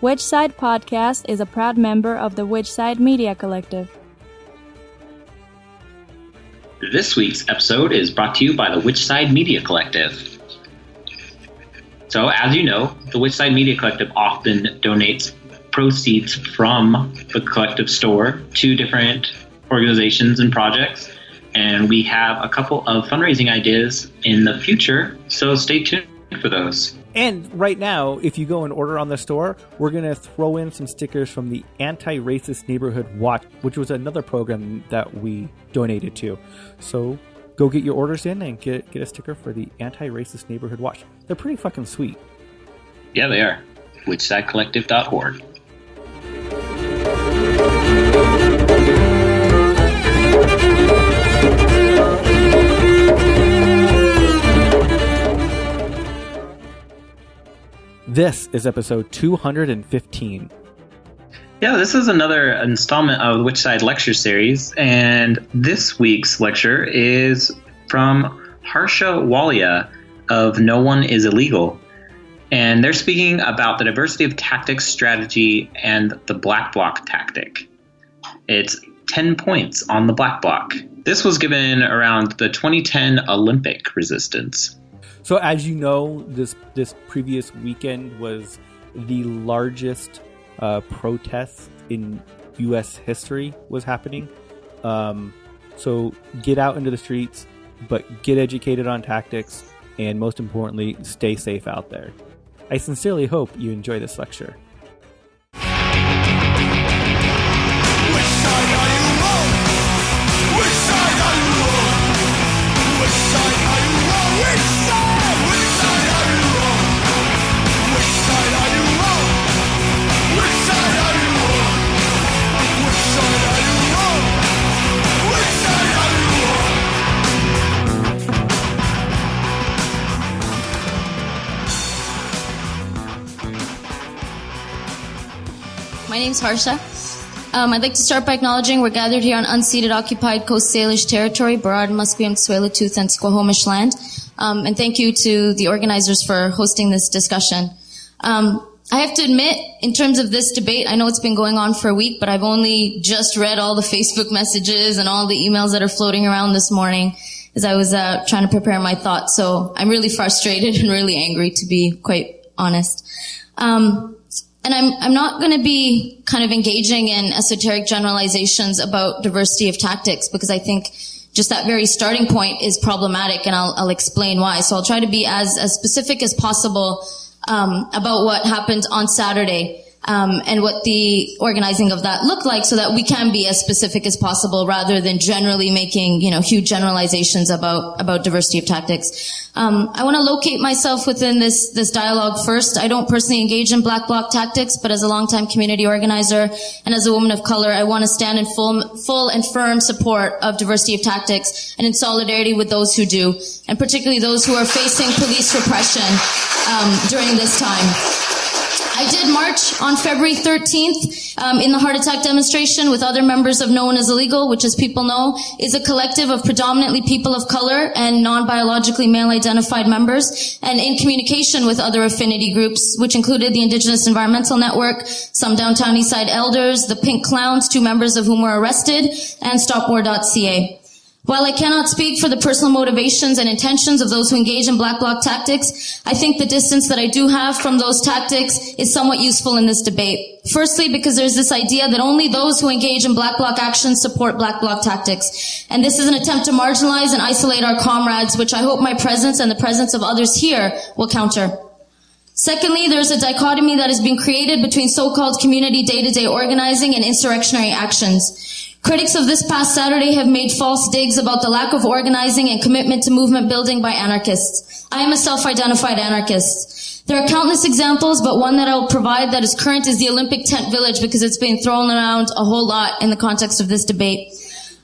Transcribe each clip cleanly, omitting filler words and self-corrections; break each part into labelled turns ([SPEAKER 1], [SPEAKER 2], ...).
[SPEAKER 1] Which Side Podcast is a proud member of the Which Side Media Collective.
[SPEAKER 2] This week's episode is brought to you by the Which Side Media Collective. So, as you know, the Which Side Media Collective often donates proceeds from the collective store to different organizations and projects. And we have a couple of fundraising ideas in the future, so stay tuned for those.
[SPEAKER 3] And right now, if you go and order on the store, we're going to throw in some stickers from the Anti-Racist Neighborhood Watch, which was another program that we donated to. So go get your orders in and get a sticker for the Anti-Racist Neighborhood Watch. They're pretty fucking sweet.
[SPEAKER 2] Yeah, they are. WhicHsideCollective.org.
[SPEAKER 3] This is episode 215.
[SPEAKER 2] Yeah, this is another installment of the Which Side lecture series, and this week's lecture is from Harsha Walia of No One is Illegal. And they're speaking about the diversity of tactics, strategy, and the black bloc tactic. It's 10 points on the black bloc. This was given around the 2010 Olympic resistance.
[SPEAKER 3] So as you know, this previous weekend was the largest protest in U.S. history was happening. So get out into the streets, but get educated on tactics, and most importantly, stay safe out there. I sincerely hope you enjoy this lecture.
[SPEAKER 4] Which side are you on? Which side are you on? Which side are you on? Which side? Which side are you on? Which side are you on? Which side are you on? Which side are you on? Which side are you on?
[SPEAKER 5] My name's Harsha. I'd like to start by acknowledging we're gathered here on unceded occupied Coast Salish territory, Brot, Musqueam, Tsleil-Waututh, and Squamish land. And thank you to the organizers for hosting this discussion. I have to admit, in terms of this debate, I know it's been going on for a week, but I've only just read all the Facebook messages and all the emails that are floating around this morning as I was trying to prepare my thoughts. So I'm really frustrated and really angry, to be quite honest. And I'm not going to be kind of engaging in esoteric generalizations about diversity of tactics, because I think just that very starting point is problematic, and I'll explain why. So I'll try to be as specific as possible about what happened on Saturday, and what the organizing of that looked like, so that we can be as specific as possible rather than generally making, huge generalizations about diversity of tactics. I want to locate myself within this dialogue first. I don't personally engage in black bloc tactics, but as a longtime community organizer and as a woman of color, I want to stand in full and firm support of diversity of tactics and in solidarity with those who do, and particularly those who are facing police repression during this time. I did march on February 13th in the heart attack demonstration with other members of No One is Illegal, which, as people know, is a collective of predominantly people of color and non-biologically male-identified members, and in communication with other affinity groups, which included the Indigenous Environmental Network, some downtown Eastside elders, the Pink Clowns, 2 members of whom were arrested, and StopWar.ca. While I cannot speak for the personal motivations and intentions of those who engage in black bloc tactics, I think the distance that I do have from those tactics is somewhat useful in this debate. Firstly, because there's this idea that only those who engage in black bloc actions support black bloc tactics. And this is an attempt to marginalize and isolate our comrades, which I hope my presence and the presence of others here will counter. Secondly, there's a dichotomy that has been created between so-called community day-to-day organizing and insurrectionary actions. Critics of this past Saturday have made false digs about the lack of organizing and commitment to movement building by anarchists. I am a self-identified anarchist. There are countless examples, but one that I will provide that is current is the Olympic Tent Village, because it's been thrown around a whole lot in the context of this debate.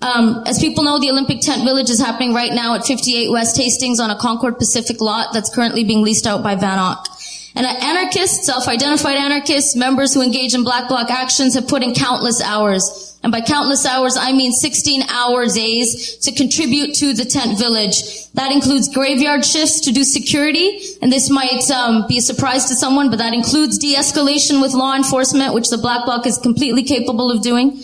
[SPEAKER 5] As people know, the Olympic Tent Village is happening right now at 58 West Hastings on a Concord Pacific lot that's currently being leased out by Van Ock. And anarchists, self-identified anarchists, members who engage in black bloc actions have put in countless hours. and by countless hours, I mean 16-hour days to contribute to the tent village. That includes graveyard shifts to do security, and this might be a surprise to someone, but that includes de-escalation with law enforcement, which the Black Bloc is completely capable of doing.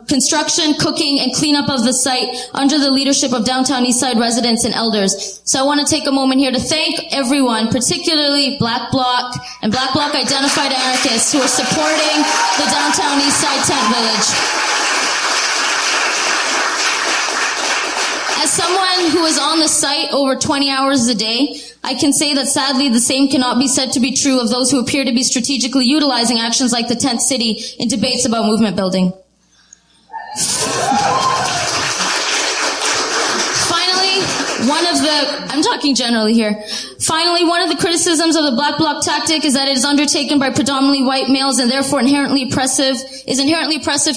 [SPEAKER 5] Construction, cooking, and cleanup of the site under the leadership of downtown Eastside residents and elders. So I want to take a moment here to thank everyone, particularly Black Bloc and Black Bloc identified anarchists who are supporting the downtown Eastside tent village. As someone who is on the site over 20 hours a day, I can say that sadly the same cannot be said to be true of those who appear to be strategically utilizing actions like the tent city in debates about movement building. I'm talking generally here. Finally, one of the criticisms of the Black Bloc tactic is that it is undertaken by predominantly white males and therefore inherently oppressive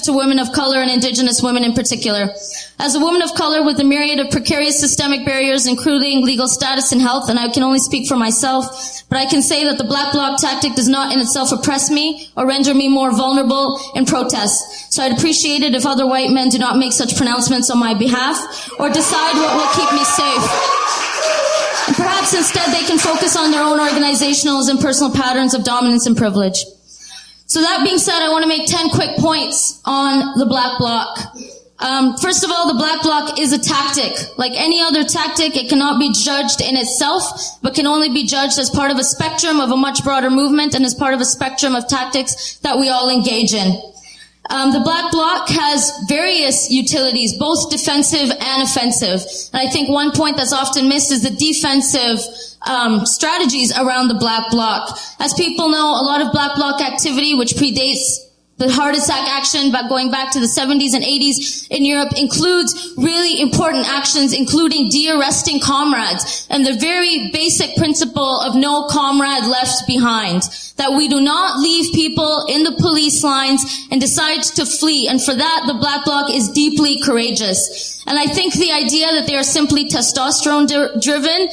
[SPEAKER 5] to women of color and indigenous women in particular. As a woman of color with a myriad of precarious systemic barriers, including legal status and health, and I can only speak for myself, but I can say that the Black Bloc tactic does not in itself oppress me or render me more vulnerable in protest. So I'd appreciate it if other white men do not make such pronouncements on my behalf or decide what will keep me safe. And perhaps instead they can focus on their own organizational and personal patterns of dominance and privilege. So that being said, I want to make 10 quick points on the Black Bloc. First of all, the Black Bloc is a tactic. Like any other tactic, it cannot be judged in itself, but can only be judged as part of a spectrum of a much broader movement and as part of a spectrum of tactics that we all engage in. The Black Bloc has various utilities, both defensive and offensive. And I think one point that's often missed is the defensive strategies around the Black Bloc. As people know, a lot of Black Bloc activity, which predates the heart attack action going back to the 70s and 80s in Europe, includes really important actions, including de-arresting comrades and the very basic principle of no comrade left behind. That we do not leave people in the police lines and decide to flee. And for that, the Black Bloc is deeply courageous. And I think the idea that they are simply testosterone driven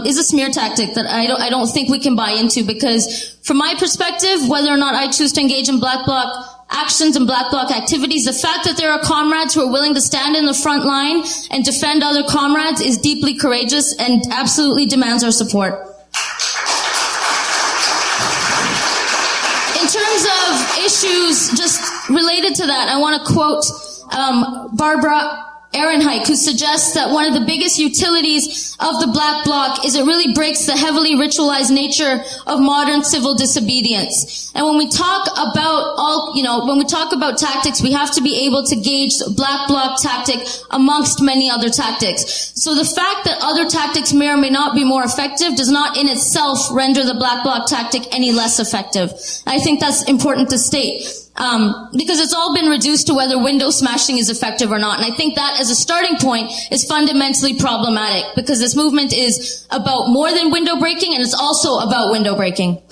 [SPEAKER 5] is a smear tactic that I don't think we can buy into, because from my perspective, whether or not I choose to engage in Black Bloc actions and Black Bloc activities, the fact that there are comrades who are willing to stand in the front line and defend other comrades is deeply courageous and absolutely demands our support. In terms of issues just related to that, I want to quote Barbara Ehrenreich, who suggests that one of the biggest utilities of the Black Bloc is it really breaks the heavily ritualized nature of modern civil disobedience. And when we talk about tactics, we have to be able to gauge the Black Bloc tactic amongst many other tactics. So the fact that other tactics may or may not be more effective does not in itself render the Black Bloc tactic any less effective. I think that's important to state. Because it's all been reduced to whether window smashing is effective or not. And I think that as a starting point is fundamentally problematic, because this movement is about more than window breaking, and it's also about window breaking.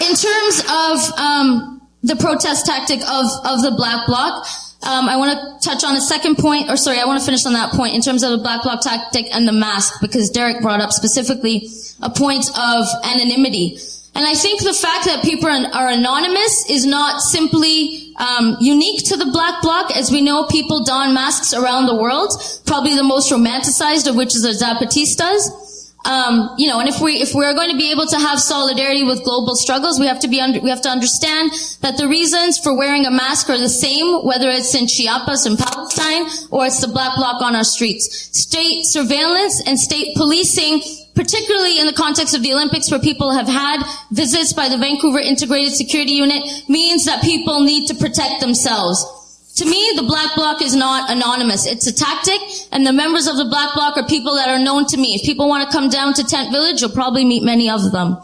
[SPEAKER 5] In terms of the protest tactic of the Black Bloc, I want to touch on a second point, I want to finish on that point in terms of the Black Bloc tactic and the mask, because Derek brought up specifically a point of anonymity. And I think the fact that people are anonymous is not simply unique to the Black Bloc. As we know, people don masks around the world, probably the most romanticized of which is the Zapatistas. And if we are going to be able to have solidarity with global struggles, we have to understand that the reasons for wearing a mask are the same, whether it's in Chiapas in Palestine or it's the Black Bloc on our streets. State surveillance and state policing, particularly in the context of the Olympics, where people have had visits by the Vancouver Integrated Security Unit, means that people need to protect themselves. To me, the Black Bloc is not anonymous. It's a tactic, and the members of the Black Bloc are people that are known to me. If people want to come down to Tent Village, you'll probably meet many of them.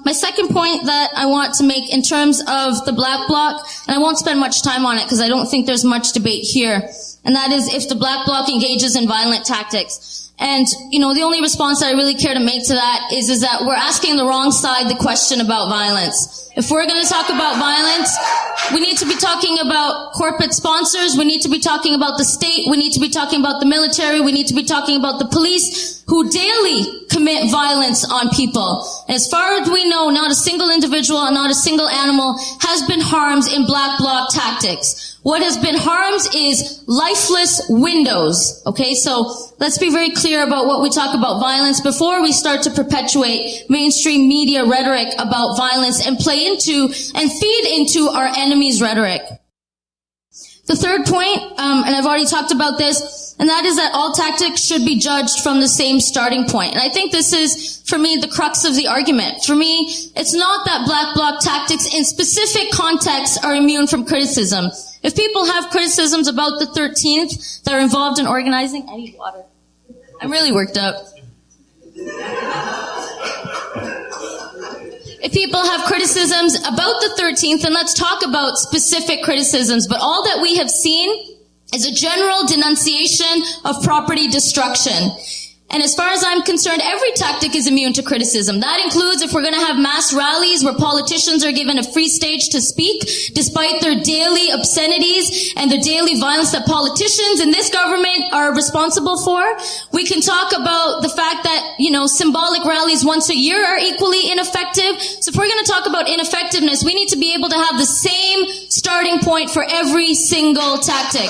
[SPEAKER 5] My second point that I want to make in terms of the Black Bloc, and I won't spend much time on it because I don't think there's much debate here, and that is if the Black Bloc engages in violent tactics. And, the only response that I really care to make to that is that we're asking the wrong side the question about violence. If we're going to talk about violence, we need to be talking about corporate sponsors, we need to be talking about the state, we need to be talking about the military, we need to be talking about the police, who daily commit violence on people. And as far as we know, not a single individual and not a single animal has been harmed in Black Bloc tactics. What has been harmed is lifeless windows. Okay, so let's be very clear about what we talk about violence before we start to perpetuate mainstream media rhetoric about violence and play into and feed into our enemy's rhetoric. The third point, and I've already talked about this, and that is that all tactics should be judged from the same starting point. And I think this is, for me, the crux of the argument. For me, it's not that Black Bloc tactics in specific contexts are immune from criticism. If people have criticisms about the 13th that are involved in organizing, I need water. I'm really worked up. If people have criticisms about the 13th, then let's talk about specific criticisms. But all that we have seen is a general denunciation of property destruction. And as far as I'm concerned, every tactic is immune to criticism. That includes if we're going to have mass rallies where politicians are given a free stage to speak, despite their daily obscenities and the daily violence that politicians in this government are responsible for. We can talk about the fact that, symbolic rallies once a year are equally ineffective. So if we're going to talk about ineffectiveness, we need to be able to have the same starting point for every single tactic.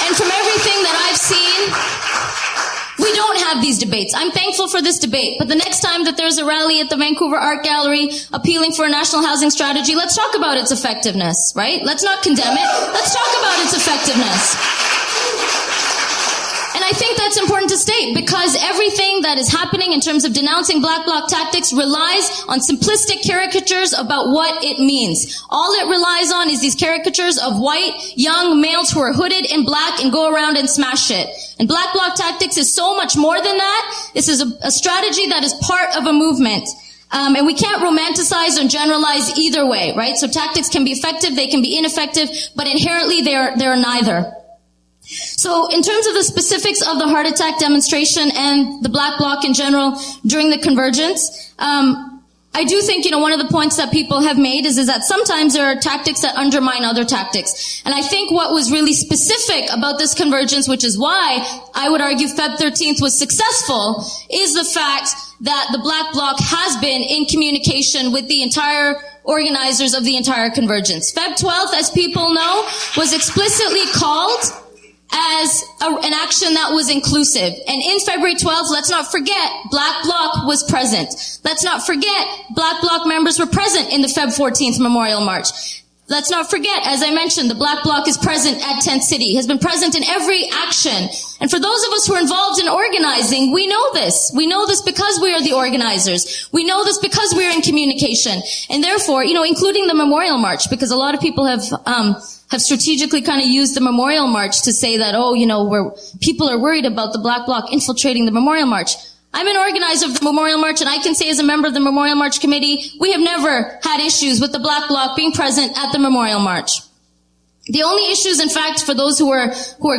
[SPEAKER 5] And from everything that I've seen, we don't have these debates. I'm thankful for this debate, but the next time that there's a rally at the Vancouver Art Gallery appealing for a national housing strategy, let's talk about its effectiveness, right? Let's not condemn it. Let's talk about its effectiveness. And I think that's important to state because everything that is happening in terms of denouncing Black Bloc tactics relies on simplistic caricatures about what it means. All it relies on is these caricatures of white, young males who are hooded in black and go around and smash shit. And Black Bloc tactics is so much more than that. This is a strategy that is part of a movement. And we can't romanticize or generalize either way, right? So tactics can be effective, they can be ineffective, but inherently they are neither. So in terms of the specifics of the heart attack demonstration and the Black Bloc in general during the convergence, I do think, one of the points that people have made is that sometimes there are tactics that undermine other tactics. And I think what was really specific about this convergence, which is why I would argue Feb 13th was successful, is the fact that the Black Bloc has been in communication with the entire organizers of the entire convergence. Feb 12th, as people know, was explicitly called as an action that was inclusive. And in February 12th, let's not forget, Black Bloc was present. Let's not forget, Black Bloc members were present in the Feb 14th Memorial March. Let's not forget, as I mentioned, the Black Bloc is present at Tent City, has been present in every action. And for those of us who are involved in organizing, we know this. We know this because we are the organizers. We know this because we are in communication. And therefore, including the Memorial March, because a lot of people have strategically kind of used the Memorial March to say that, people are worried about the Black Bloc infiltrating the Memorial March. I'm an organizer of the Memorial March, and I can say as a member of the Memorial March Committee, we have never had issues with the Black Bloc being present at the Memorial March. The only issues, in fact, for those who are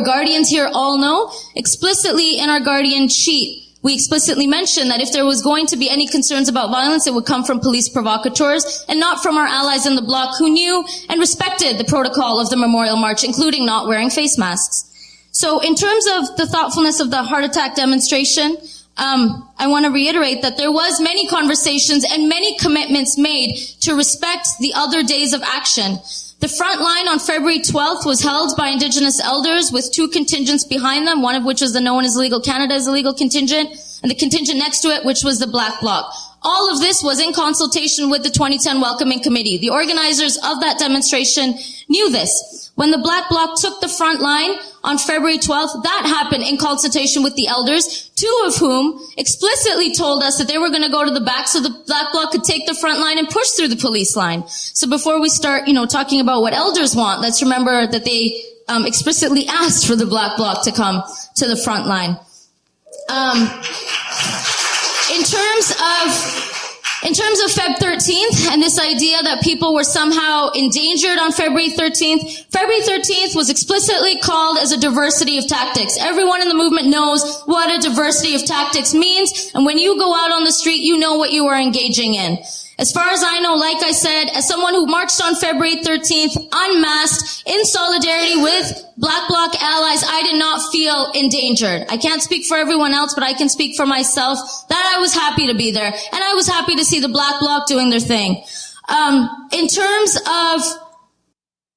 [SPEAKER 5] guardians here all know, explicitly in our guardian sheet, we explicitly mentioned that if there was going to be any concerns about violence, it would come from police provocateurs and not from our allies in the Bloc who knew and respected the protocol of the Memorial March, including not wearing face masks. So in terms of the thoughtfulness of the heart attack demonstration, I want to reiterate that there was many conversations and many commitments made to respect the other days of action. The front line on February 12th was held by Indigenous elders with two contingents behind them, one of which was the known as Legal Canada's illegal contingent, and the contingent next to it, which was the Black Bloc. All of this was in consultation with the 2010 Welcoming Committee. The organizers of that demonstration knew this. When the Black Bloc took the front line on February 12th, that happened in consultation with the elders, two of whom explicitly told us that they were going to go to the back so the Black Bloc could take the front line and push through the police line. So before we start, talking about what elders want, let's remember that they explicitly asked for the Black Bloc to come to the front line. In terms of Feb 13th and this idea that people were somehow endangered on February 13th was explicitly called as a diversity of tactics. Everyone in the movement knows what a diversity of tactics means, and when you go out on the street, you know what you are engaging in. As far as I know, like I said, as someone who marched on February 13th, unmasked, in solidarity with Black Bloc allies, I did not feel endangered. I can't speak for everyone else, but I can speak for myself that I was happy to be there. And I was happy to see the Black Bloc doing their thing. In terms of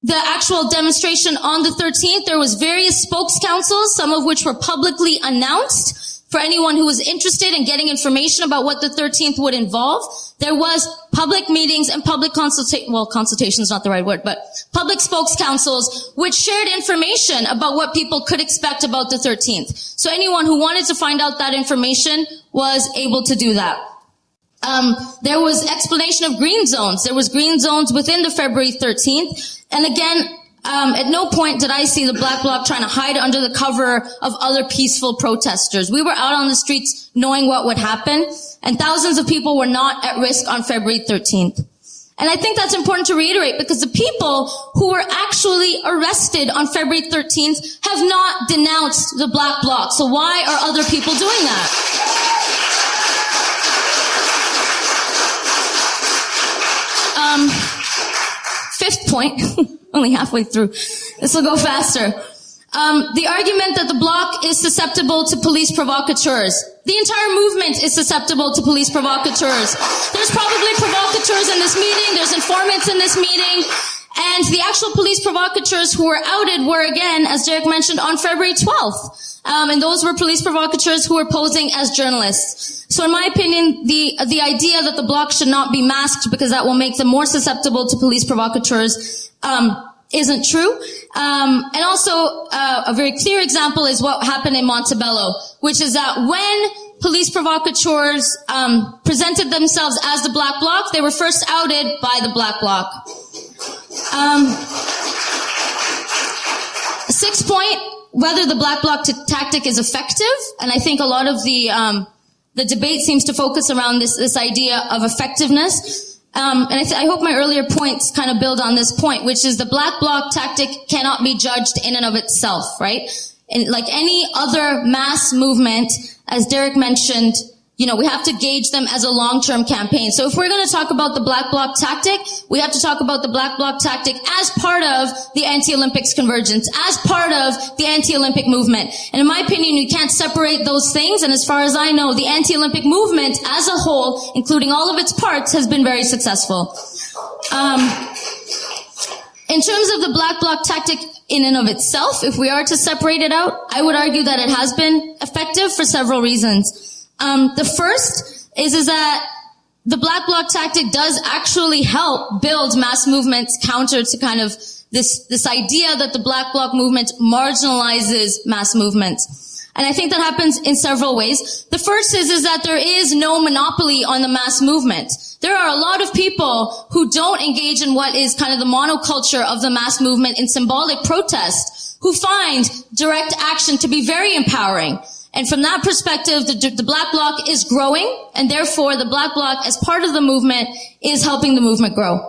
[SPEAKER 5] the actual demonstration on the 13th, there was various spokes councils, some of which were publicly announced for anyone who was interested in getting information about what the 13th would involve. There was public meetings and public consultation is not the right word, but public spokes councils which shared information about what people could expect about the 13th. So anyone who wanted to find out that information was able to do that. There was explanation of green zones. There was green zones within the February 13th. And again, at no point did I see the Black Bloc trying to hide under the cover of other peaceful protesters. We were out on the streets knowing what would happen, and thousands of people were not at risk on February 13th. And I think that's important to reiterate because the people who were actually arrested on February 13th have not denounced the Black Bloc. So why are other people doing that? Fifth point. Only halfway through. This will go faster. The argument that the Bloc is susceptible to police provocateurs. The entire movement is susceptible to police provocateurs. There's probably provocateurs in this meeting. There's informants in this meeting. And the actual police provocateurs who were outed were, again, as Derek mentioned, on February 12th. And those were police provocateurs who were posing as journalists. So in my opinion, the idea that the Bloc should not be masked because that will make them more susceptible to police provocateurs isn't true. And also, a very clear example is what happened in Montebello, which is that when police provocateurs presented themselves as the Black Bloc, they were first outed by the Black Bloc. Sixth point, whether the Black Bloc tactic is effective, and I think a lot of the debate seems to focus around this idea of effectiveness. And I hope my earlier points kind of build on this point, which is the Black Bloc tactic cannot be judged in and of itself, right? And like any other mass movement, as Derek mentioned, we have to gauge them as a long-term campaign. So if we're going to talk about the Black Bloc tactic, we have to talk about the Black Bloc tactic as part of the anti-Olympics convergence, as part of the anti-Olympic movement. And in my opinion, you can't separate those things. And as far as I know, the anti-Olympic movement as a whole, including all of its parts, has been very successful. In terms of the Black Bloc tactic in and of itself, if we are to separate it out, I would argue that it has been effective for several reasons. The first is that the Black Bloc tactic does actually help build mass movements counter to kind of this idea that the Black Bloc movement marginalizes mass movements. And I think that happens in several ways. The first is that there is no monopoly on the mass movement. There are a lot of people who don't engage in what is kind of the monoculture of the mass movement in symbolic protest, who find direct action to be very empowering. And from that perspective, the Black Bloc is growing, and therefore the Black Bloc, as part of the movement, is helping the movement grow.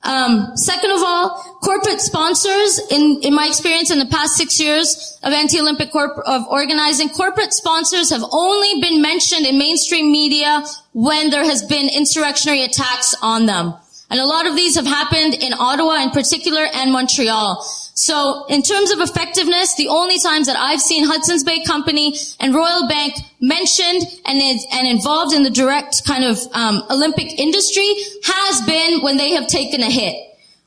[SPEAKER 5] Second of all, corporate sponsors, in my experience in the past 6 years of anti-Olympic of organizing, corporate sponsors have only been mentioned in mainstream media when there has been insurrectionary attacks on them. And a lot of these have happened in Ottawa in particular and Montreal. So in terms of effectiveness, the only times that I've seen Hudson's Bay Company and Royal Bank mentioned and involved in the direct kind of Olympic industry has been when they have taken a hit.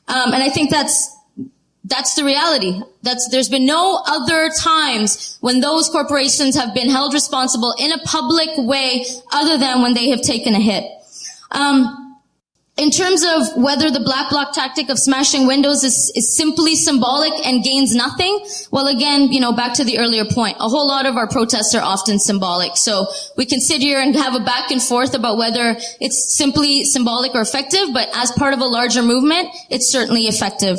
[SPEAKER 5] And I think that's the reality. There's been no other times when those corporations have been held responsible in a public way other than when they have taken a hit. In terms of whether the Black Bloc tactic of smashing windows is simply symbolic and gains nothing, well, again, back to the earlier point, a whole lot of our protests are often symbolic. So we can sit here and have a back and forth about whether it's simply symbolic or effective, but as part of a larger movement, it's certainly effective.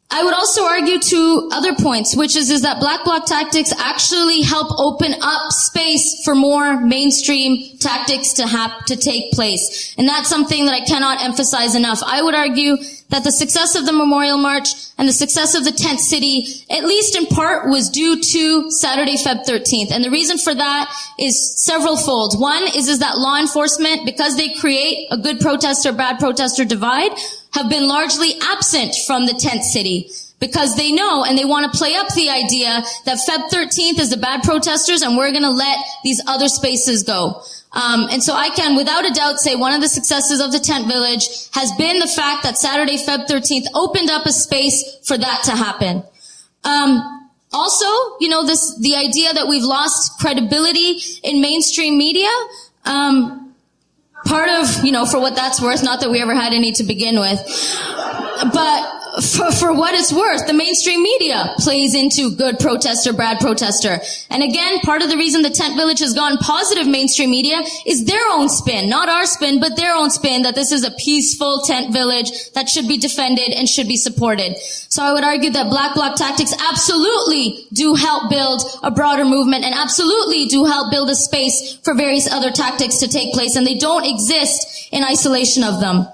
[SPEAKER 5] I would also argue two other points, which is that Black Bloc tactics actually help open up space for more mainstream tactics to take place. And that's something that I cannot emphasize enough. I would argue that the success of the Memorial March and the success of the tent city, at least in part, was due to Saturday, Feb 13th. And the reason for that is several-fold. One is that law enforcement, because they create a good protester, bad protester divide, have been largely absent from the tent city because they know and they want to play up the idea that Feb 13th is the bad protesters and we're going to let these other spaces go. And so I can, without a doubt, say one of the successes of the tent village has been the fact that Saturday, Feb 13th opened up a space for that to happen. Also, the idea that we've lost credibility in mainstream media, part of, for what that's worth, not that we ever had any to begin with, but for what it's worth, the mainstream media plays into good protester, bad protester. And again, part of the reason the tent village has gotten positive mainstream media is their own spin, not our spin, but their own spin that this is a peaceful tent village that should be defended and should be supported. So I would argue that Black Bloc tactics absolutely do help build a broader movement and absolutely do help build a space for various other tactics to take place, and they don't exist in isolation of them.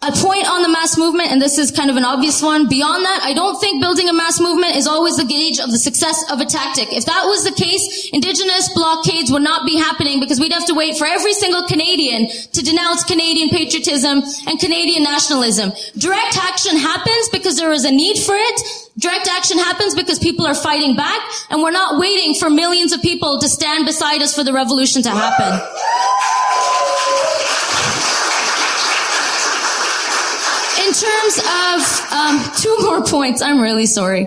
[SPEAKER 5] A point on the mass movement, and this is kind of an obvious one. Beyond that, I don't think building a mass movement is always the gauge of the success of a tactic. If that was the case, Indigenous blockades would not be happening because we'd have to wait for every single Canadian to denounce Canadian patriotism and Canadian nationalism. Direct action happens because there is a need for it. Direct action happens because people are fighting back, and we're not waiting for millions of people to stand beside us for the revolution to happen. In terms of two more points, I'm really sorry.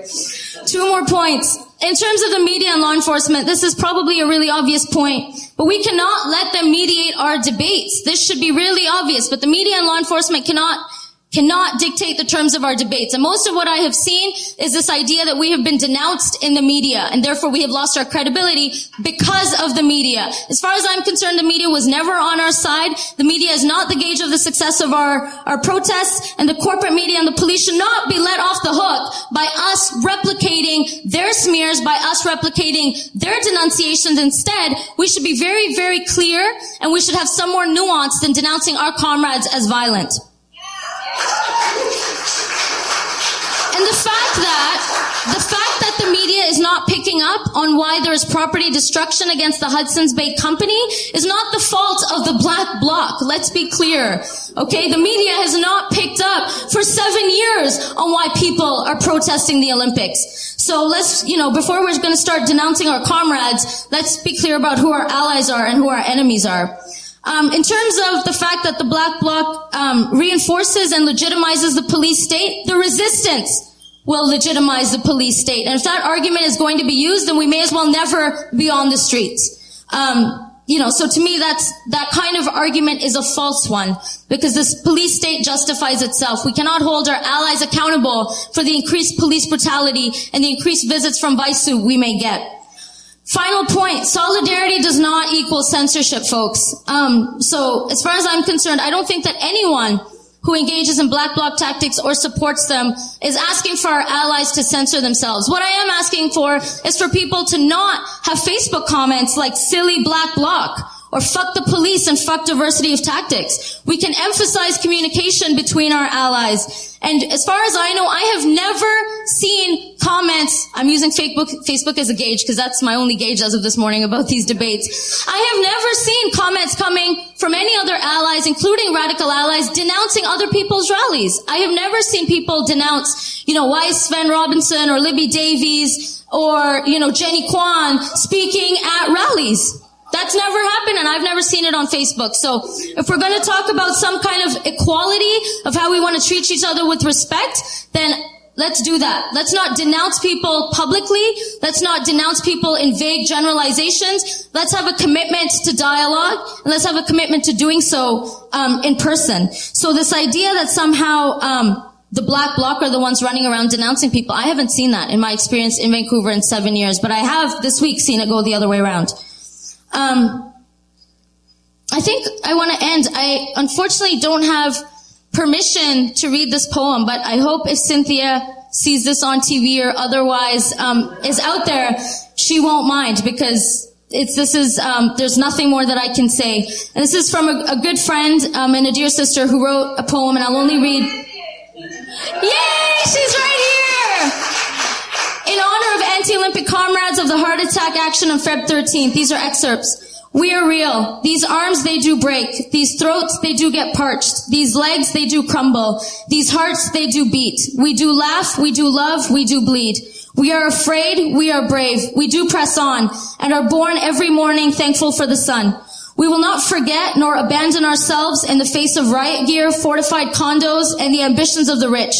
[SPEAKER 5] Two more points. In terms of the media and law enforcement, this is probably a really obvious point, but we cannot let them mediate our debates. This should be really obvious, but the media and law enforcement cannot dictate the terms of our debates. And most of what I have seen is this idea that we have been denounced in the media, and therefore we have lost our credibility because of the media. As far as I'm concerned, the media was never on our side. The media is not the gauge of the success of our protests, and the corporate media and the police should not be let off the hook by us replicating their smears, by us replicating their denunciations. Instead, we should be very, very clear, and we should have some more nuance than denouncing our comrades as violent. And the fact that the media is not picking up on why there is property destruction against the Hudson's Bay Company is not the fault of the Black Bloc. Let's be clear. Okay? The media has not picked up for 7 years on why people are protesting the Olympics. So let's, before we're going to start denouncing our comrades, let's be clear about who our allies are and who our enemies are. In terms of the fact that the Black Bloc reinforces and legitimizes the police state, the resistance will legitimize the police state. And if that argument is going to be used, then we may as well never be on the streets. So to me, that kind of argument is a false one, because this police state justifies itself. We cannot hold our allies accountable for the increased police brutality and the increased visits from Vaisu we may get. Final point, solidarity does not equal censorship, folks. So as far as I'm concerned, I don't think that anyone who engages in Black Bloc tactics or supports them is asking for our allies to censor themselves. What I am asking for is for people to not have Facebook comments like silly Black Bloc or fuck the police and fuck diversity of tactics. We can emphasize communication between our allies. And as far as I know, I have never seen comments, I'm using Facebook as a gauge because that's my only gauge as of this morning about these debates. I have never seen comments coming from any other allies, including radical allies, denouncing other people's rallies. I have never seen people denounce, why is Sven Robinson or Libby Davies or, Jenny Kwan speaking at rallies. That's never happened, and I've never seen it on Facebook. So if we're going to talk about some kind of equality of how we want to treat each other with respect, then let's do that. Let's not denounce people publicly. Let's not denounce people in vague generalizations. Let's have a commitment to dialogue, and let's have a commitment to doing so in person. So this idea that somehow the Black Bloc are the ones running around denouncing people, I haven't seen that in my experience in Vancouver in 7 years, but I have this week seen it go the other way around. I think I want to end. I unfortunately don't have permission to read this poem, but I hope if Cynthia sees this on TV or otherwise is out there, she won't mind, because there's nothing more that I can say. And this is from a good friend and a dear sister who wrote a poem, and I'll only read. Yay! She's right here! In honor of anti-Olympic comrades of the heart attack action on Feb 13th, these are excerpts. We are real. These arms, they do break. These throats, they do get parched. These legs, they do crumble. These hearts, they do beat. We do laugh, we do love, we do bleed. We are afraid, we are brave. We do press on and are born every morning thankful for the sun. We will not forget nor abandon ourselves in the face of riot gear, fortified condos, and the ambitions of the rich.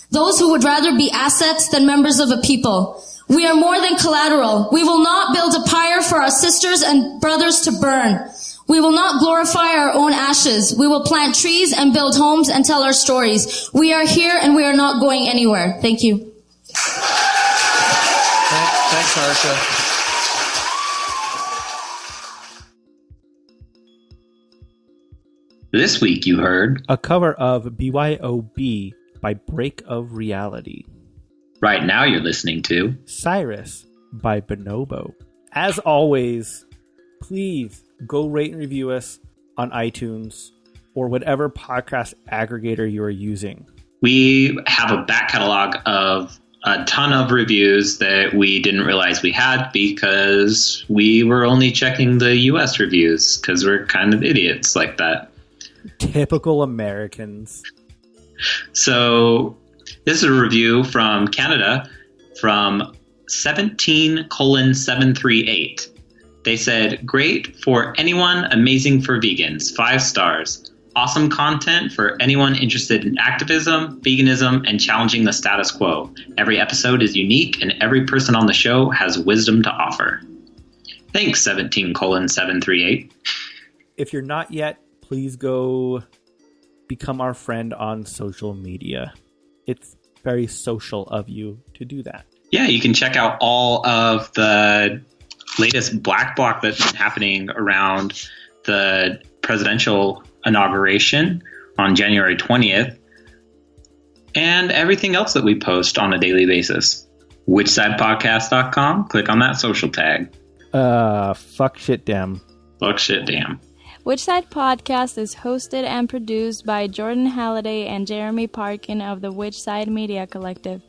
[SPEAKER 5] Those who would rather be assets than members of a people. We are more than collateral. We will not build a pyre for our sisters and brothers to burn. We will not glorify our own ashes. We will plant trees and build homes and tell our stories. We are here and we are not going anywhere. Thank you.
[SPEAKER 3] Thanks, Harsha.
[SPEAKER 2] This week you heard
[SPEAKER 3] A cover of B.Y.O.B. by Break of Reality.
[SPEAKER 2] Right now you're listening to
[SPEAKER 3] Cirrus by Bonobo. As always, please go rate and review us on iTunes or whatever podcast aggregator you are using.
[SPEAKER 2] We have a back catalog of a ton of reviews that we didn't realize we had because we were only checking the US reviews because we're kind of idiots like that.
[SPEAKER 3] Typical Americans.
[SPEAKER 2] So this is a review from Canada from 17:738. They said, great for anyone, amazing for vegans, 5 stars. Awesome content for anyone interested in activism, veganism, and challenging the status quo. Every episode is unique and every person on the show has wisdom to offer. Thanks, 17:738.
[SPEAKER 3] If you're not yet, please go become our friend on social media. It's very social of you to do that.
[SPEAKER 2] Yeah, you can check out all of the latest Black Bloc that's been happening around the presidential inauguration on January 20th and everything else that we post on a daily basis. WhичSidePodcast.com. Click on that social tag.
[SPEAKER 3] Fuck shit damn.
[SPEAKER 2] Fuck shit damn.
[SPEAKER 1] Which Side Podcast is hosted and produced by Jordan Halliday and Jeremy Parkin of the Which Side Media Collective,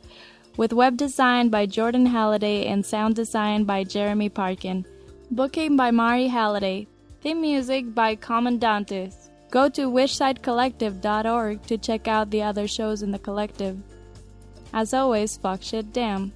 [SPEAKER 1] with web design by Jordan Halliday and sound design by Jeremy Parkin. Booking by Mari Halliday. Theme music by Commandantes. Go to whichsidecollective.org to check out the other shows in the collective. As always, fuck shit damn.